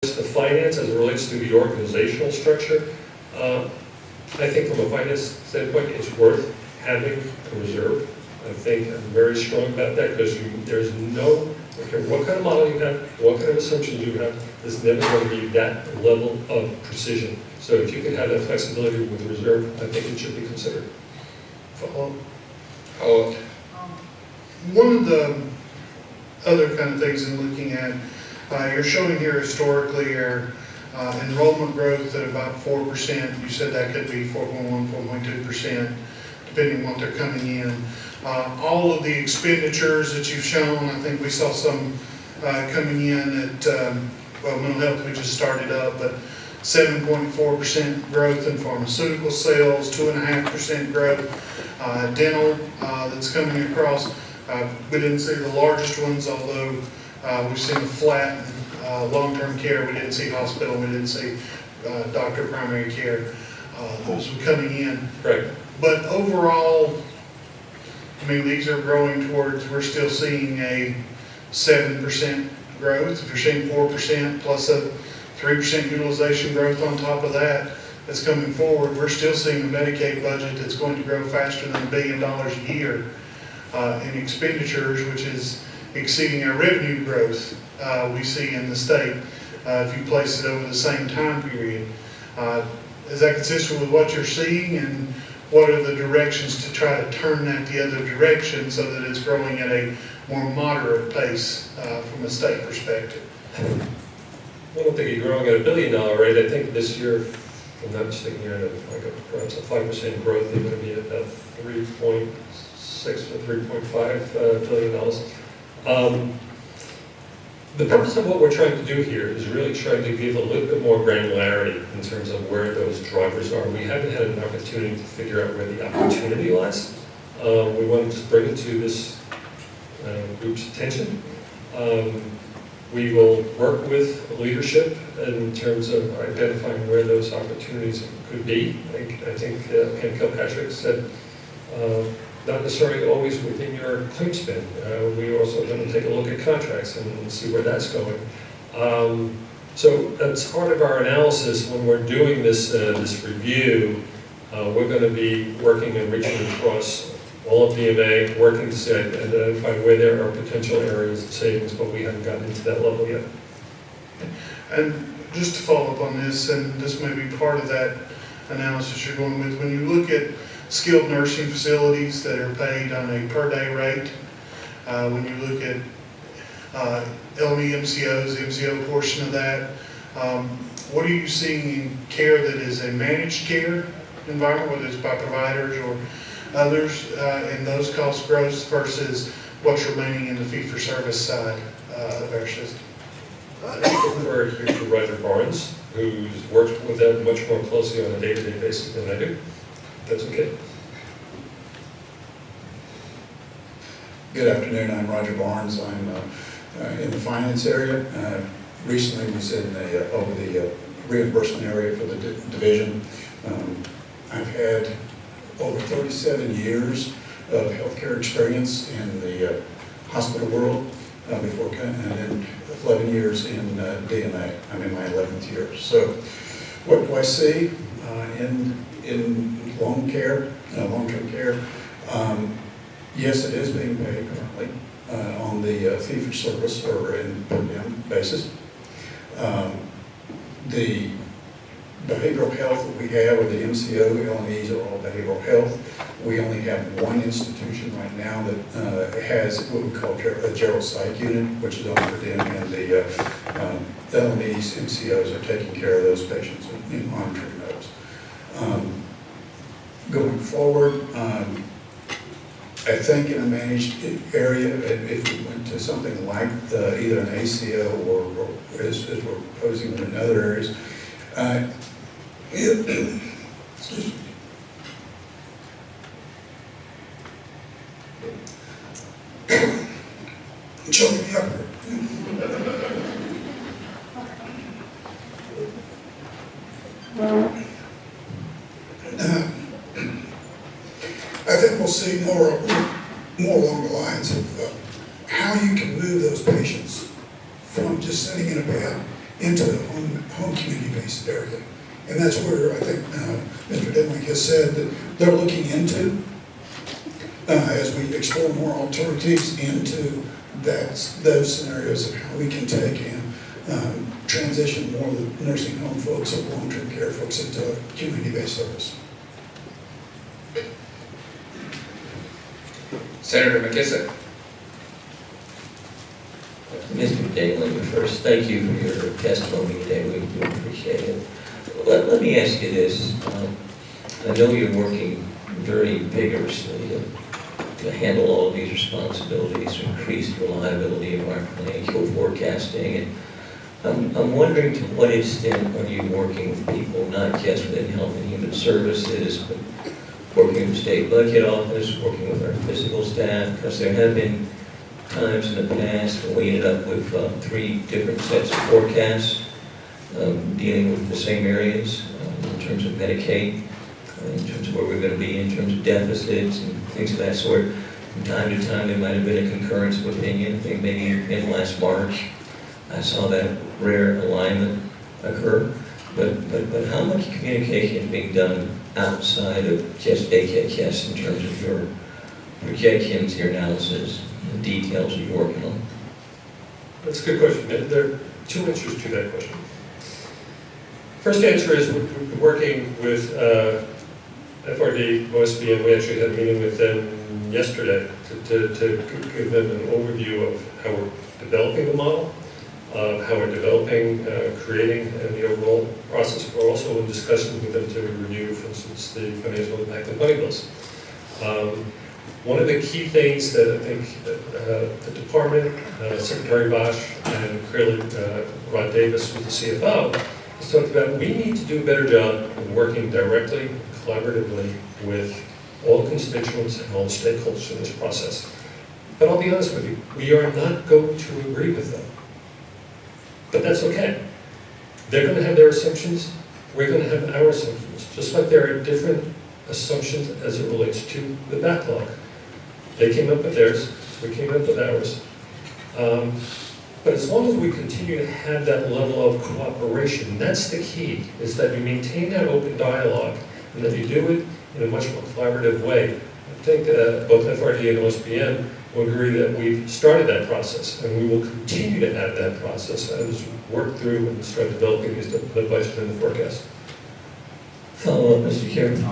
The finance as it relates to the organizational structure, I think from a finance standpoint, it's worth having a reserve. I think I'm very strong about that because there's no, I don't care what kind of model you have, what kind of assumptions you have, there's never going to be that level of precision. So if you can have that flexibility with reserve, I think it should be considered. One of the other kind of things in looking at, you're showing here historically our enrollment growth at about 4%. You said that could be 4.1, 4.2%, depending on what they're coming in. All of the expenditures that you've shown, I think we saw some coming in at, well, mental health we just started up, but 7.4% growth in pharmaceutical sales, 2.5% growth. Dental that's coming across. We didn't see the largest ones, although we've seen a flat long-term care. We didn't see hospital. We didn't see doctor primary care. Those were coming in. Right. But overall, I mean, these are growing towards, we're still seeing a 7% growth. If you're seeing 4% plus a 3% utilization growth on top of that, that's coming forward, we're still seeing a Medicaid budget that's going to grow faster than $1 billion a year in expenditures, which is exceeding our revenue growth we see in the state if you place it over the same time period. Is that consistent with what you're seeing, and what are the directions to try to turn that the other direction so that it's growing at a more moderate pace from a state perspective? I don't think you're growing at $1 billion rate. I think this year, if I'm not mistaken, you're at perhaps a 5% growth. You're going to be at about 3.6 or $3.5 billion. The purpose of what we're trying to do here is really trying to give a little bit more granularity in terms of where those drivers are. We haven't had an opportunity to figure out where the opportunity lies. We want to just bring it to this group's attention. We will work with leadership in terms of identifying where those opportunities could be. I think Ken Kilpatrick said, not necessarily always within your claim spend. We also going to take a look at contracts and see where that's going. So that's part of our analysis when we're doing this this review. We're going to be working and reaching across all of DMA, working to identify where there are potential areas of savings, but we haven't gotten into that level yet. And just to follow up on this, and this may be part of that analysis you're going with, when you look at skilled nursing facilities that are paid on a per day rate, when you look at LME MCOs, the MCO portion of that, what are you seeing in care that is a managed care environment, whether it's by providers or others, in those cost growths versus what's remaining in the fee-for-service side of our system? I prefer here to Roger Barnes, who's worked with them much more closely on a day-to-day basis than I do. That's okay. Good afternoon, I'm Roger Barnes. I'm in the finance area. Recently was in over the reimbursement area for the division. I've had over 37 years of healthcare experience in the hospital world before, and then 11 years in DMA. I'm in my 11th year. So what do I see in long-term care? Yes, it is being paid currently on the fee-for-service or in per diem basis. The behavioral health that we have, or the MCO, LMEs are all behavioral health. We only have one institution right now that has what we call a general psych unit, which is on per diem, and the LMEs, MCOs are taking care of those patients and monitoring those. Going forward, I think in a managed area, if we went to something like either an ACO or as we're proposing in other areas, excuse me. Choking me up here. I think we'll see more along the lines of how you can move those patients from just sitting in a bed into a home community-based area. And that's where I think Mr. Denwick has said that they're looking into, as we explore more alternatives into those scenarios of how we can take and transition more of the nursing home folks or long-term care folks into community-based service. Senator McKissick. Mr. Daly, first, thank you for your testimony today. We do appreciate it. Let me ask you this. I know you're working very vigorously to handle all of these responsibilities, to increase the reliability of our financial forecasting. And I'm wondering, to what extent are you working with people, not just within Health and Human Services, but working with the State Budget Office, working with our physical staff? Because there have been times in the past when we ended up with 3 different sets of forecasts dealing with the same areas in terms of Medicaid, in terms of where we're going to be in terms of deficits and things of that sort. From time to time, there might have been a concurrence of opinion. I think maybe in last March, I saw that rare alignment occur. But how much communication is being done outside of just HHS in terms of your projections, your analysis, the details you're working on? That's a good question. There are 2 answers to that question. First answer is we're working with FRD, OSB, and we actually had a meeting with them yesterday to give them an overview of how we're developing the model, how we're developing, creating the overall process. We're also in discussion with them to review, for instance, the financial impact of money bills. One of the key things that I think the department, Secretary Bosch, and clearly Rod Davis, who's the CFO, has talked about, we need to do a better job of working directly, collaboratively with all the constituents and all the stakeholders in this process. But I'll be honest with you, we are not going to agree with them. But that's okay. They're going to have their assumptions, we're going to have our assumptions, just like there are different assumptions as it relates to the backlog. They came up with theirs, we came up with ours. But as long as we continue to have that level of cooperation, that's the key, is that you maintain that open dialogue and that you do it in a much more collaborative way. I think both FRD and OSBM will agree that we've started that process and we will continue to have that process as we work through and start developing the budget and the forecast. Follow up, Mr. Chairman.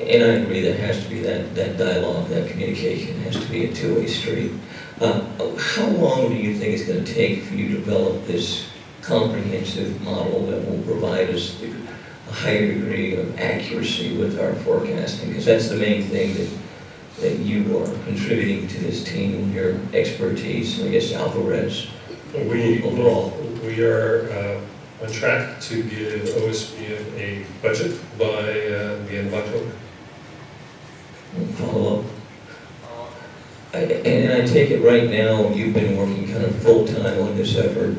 And I agree there has to be that dialogue, that communication has to be a two-way street. How long do you think it's going to take for you to develop this comprehensive model that will provide us a higher degree of accuracy with our forecasting? Because that's the main thing that you are contributing to this team, your expertise, I guess Alvarez overall. We are on track to give OSBM a budget by the end of October. Follow up. And I take it right now you've been working kind of full-time on this effort,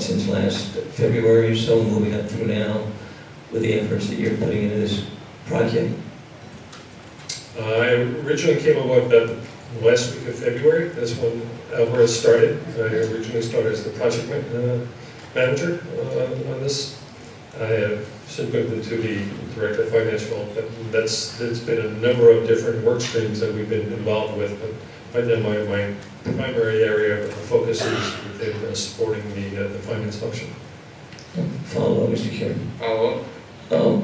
since last February or so, moving up through now, with the efforts that you're putting into this project? I originally came on board about the last week of February. That's when Alvarez started. I originally started as the project manager on this. I have since moved into the director of financial, but there's been a number of different work streams that we've been involved with. But right now my primary area of focus is within supporting the finance function. Follow up, Mr. Chairman. Follow up.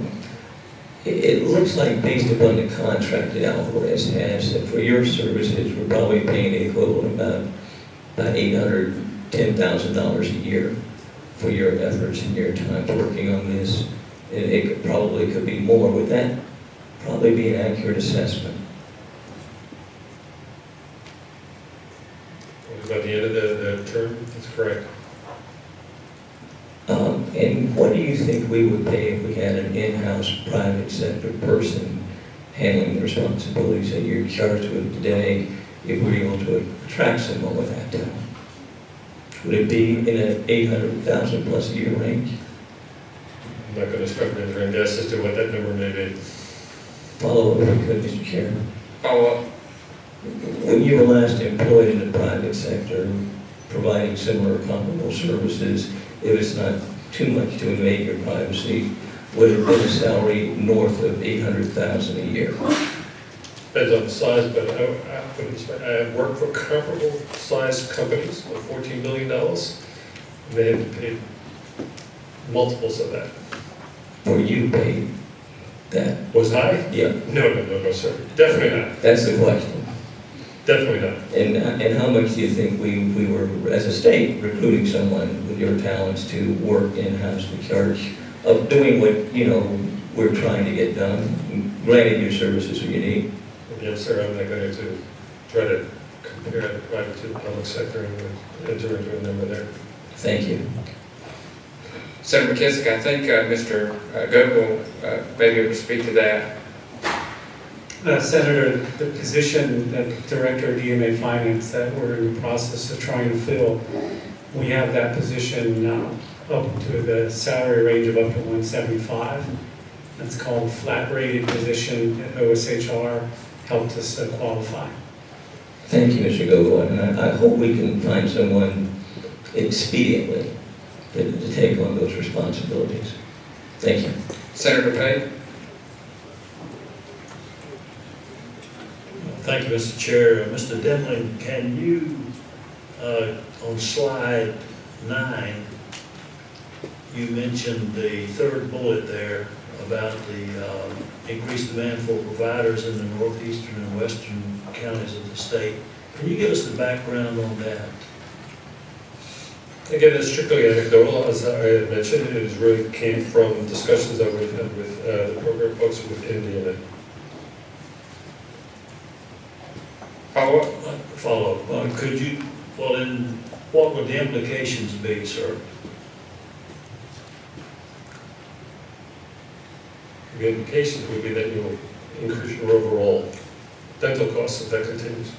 It looks like, based upon the contract that Alvarez has, that for your services, we're probably paying the equivalent of about $810,000 a year for your efforts and your time working on this. It probably could be more. Would that probably be an accurate assessment? By the end of the term, that's correct. And what do you think we would pay if we had an in-house private sector person handling the responsibilities that you're charged with today, if we were able to attract someone with that talent? Would it be in an $800,000 plus a year range? I'm not going to start rendering a guess as to what that number may be. Follow up if you could, Mr. Chairman. Follow up. When you were last employed in the private sector, providing similar comparable services, if it's not too much to invade your privacy, would have been a salary north of $800,000 a year. Depends on the size, but put it this way, I have worked for comparable sized companies of $14 billion, and they had to pay multiples of that. Or you paid that? Was I? Yeah, No, sir. Definitely not. that's the question. Definitely not. And how much do you think we were, as a state, recruiting someone with your talents to work in-house because of doing what, we're trying to get done? Granted, your services are unique. Yes, sir, I'm not going to try to compare the private to the public sector and enter into a number there. Thank you. Senator McKissick, I think Mr. Gogol may be able to speak to that. Senator, the position that Director of DMA Finance that we're in the process of trying to fill, we have that position up to the salary range of up to 175. That's called a flat rated position at OSHR, helped us qualify. Thank you, Mr. Gogol, and I hope we can find someone expediently to take on those responsibilities. Thank you. Senator Pate? Thank you, Mr. Chair. Mr. Demling, can you, on slide 9, you mentioned the third bullet there about the increased demand for providers in the northeastern and western counties of the state. Can you give us the background on that? Again, it's strictly anecdotal, as I had mentioned. It really came from discussions that we've had with the program folks with Indiana. Follow-up. Could you, well, then, what would the implications be, sir? The implications would be that you'll increase your overall dental costs if that continues.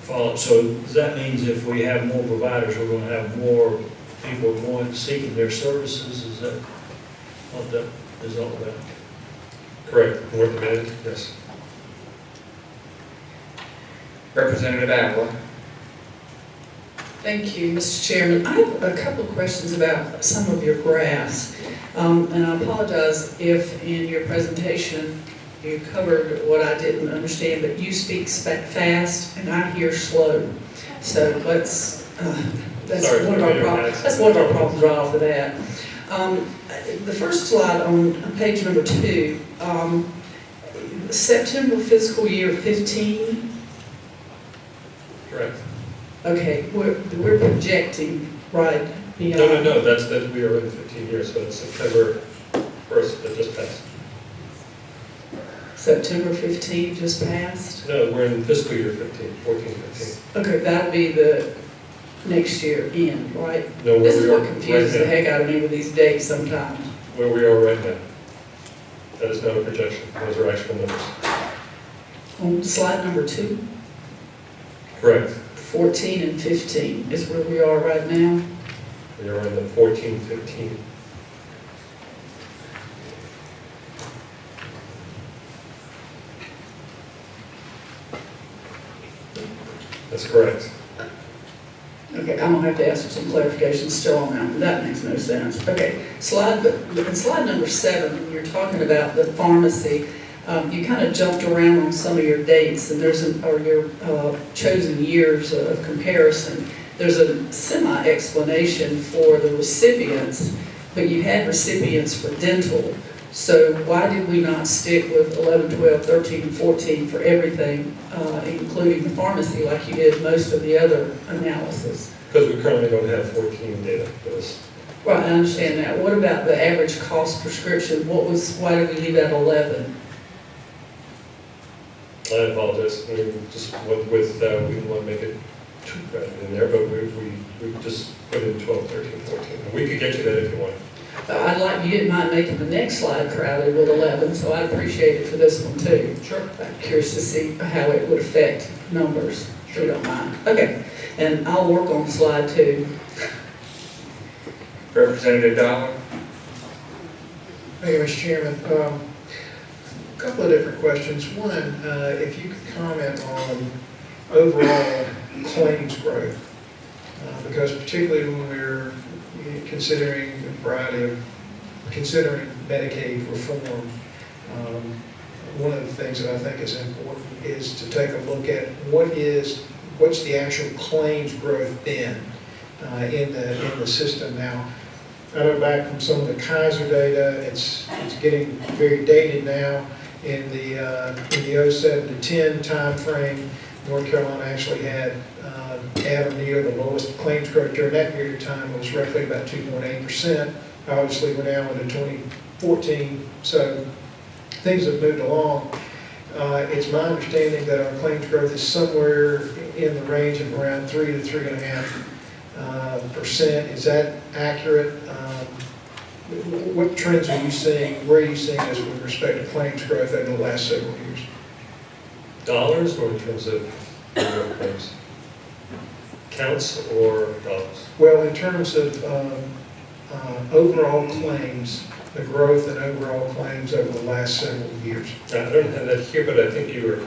Follow-up. So that means if we have more providers, we're going to have more people going seeking their services? Is that what that is all about? Correct. More demand, yes. Representative Adler? Thank you, Mr. Chairman. I have a couple of questions about some of your graphs. And I apologize if in your presentation you covered what I didn't understand, but you speak fast and I hear slow. So that's one of our problems. That's one of our problems right off the bat. The first slide on page number 2, September fiscal year 15. Correct. Okay, we're projecting right beyond. No, that's that we are in 15 years, so it's September 1st that just passed. September 15 just passed? No, we're in fiscal year 15. Okay, that'll be the next year end, right? No, This where is we are what confuses the right heck out of me with these dates sometimes. now. Where we are right now. That is not a projection. Those are actual numbers. On slide number 2, Correct. 14 and 15 is where we are right now. We are in the 14, 15. That's correct. Okay, I'm gonna have to ask for some clarification still on that, but that makes no sense. Okay, in slide number 7, when you're talking about the pharmacy, you kind of jumped around on some of your dates, and or your chosen years of comparison. There's a semi-explanation for the recipients, but you had recipients for dental. So why did we not stick with 11, 12, 13, and 14 for everything, including the pharmacy, like you did most of the other analysis? Because we currently don't have 14 data for this. Right, I understand that. What about the average cost prescription? Why did we leave that 11? I apologize. We just went with, we didn't want to make it too crowded in there, but we just put in 12, 13, 14. And we could get you that if you want. You didn't mind making the next slide crowded with 11, so I'd appreciate it for this one too. Sure. I'm curious to see how it would affect numbers, if you don't mind. Okay, and I'll work on slide 2. Representative Dollar? Thank you, Mr. Chairman. A couple of different questions. One, if you could comment on overall claims growth. Because particularly when we're considering a variety of, considering Medicaid reform, one of the things that I think is important is to take a look at what's the actual claims growth been in the system now. I know back from some of the Kaiser data, it's getting very dated now. In the 07 to 10 timeframe, North Carolina actually had at or near the lowest claims growth during that period of time. It was roughly about 2.8%. Obviously, we're now into 2014, so things have moved along. It's my understanding that our claims growth is somewhere in the range of around 3 to 3.5%. Is that accurate? What trends are you seeing? Where are you seeing this with respect to claims growth over the last several years? Dollars or in terms of number of claims? Counts or dollars? Well, in terms of overall claims, the growth in overall claims over the last several years. I don't have that here, but I think you were